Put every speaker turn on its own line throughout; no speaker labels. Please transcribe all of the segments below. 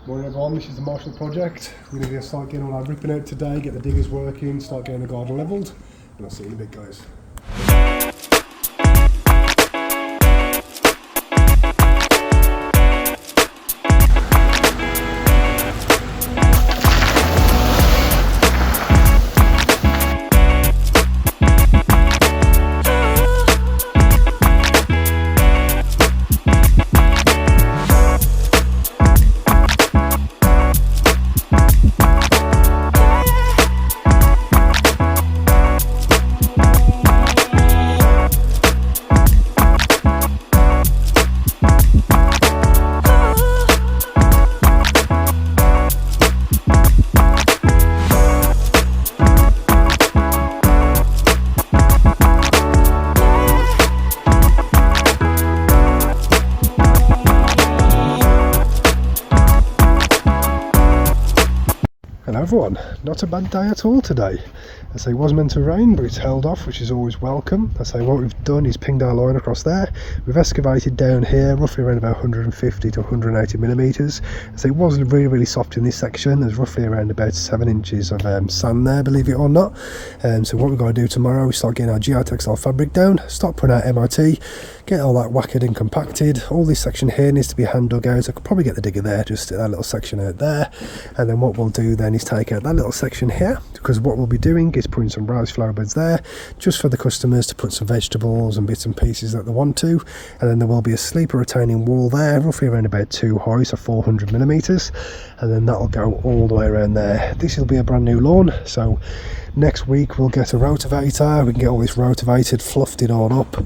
Morning everyone, this is the Marshall project. We're going to start getting all our ripping out today, get the diggers working, start getting the garden levelled, and I'll see you in a bit, guys. Hello everyone, not a bad day at all today. I say it was meant to rain, but it's held off, which is always welcome. I say what we've done is pinged our line across there. We've excavated down here roughly around about 150 to 180 millimetres. I say it wasn't really soft in this section. There's roughly around about 7 inches of sand there, believe it or not. So what we're going to do tomorrow is start getting our geotextile fabric down, start putting out MIT, get all that whacked and compacted. All this section here needs to be hand dug out. I could probably get the digger there, just that little section out there. And then what we'll do then is take out that little section here, because what we'll be doing is putting some raised flower beds there just for the customers to put some vegetables and bits and pieces that they want to. And then there will be a sleeper retaining wall there, roughly around about 2 high, so 400 millimeters, and then that'll go all the way around there. This will be a brand new lawn, so next week we'll get a rotavator. We can get all this rotavated, fluffed it all up,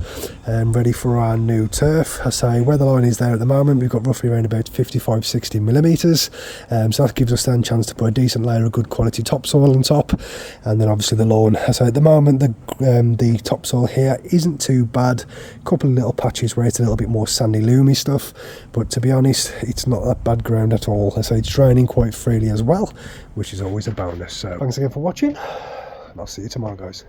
and ready for our new turf. I say where the line is there at the moment, we've got roughly around about 55-60 millimeters, so that gives us then a chance to put a decent layer of good quality topsoil on top. And then obviously the lawn, so at the moment the topsoil here isn't too bad. A couple of little patches where it's a little bit more sandy loomy stuff, but to be honest it's not that bad ground at all. I say it's draining quite freely as well, which is always a bonus. So thanks again for watching, and I'll see you tomorrow, guys.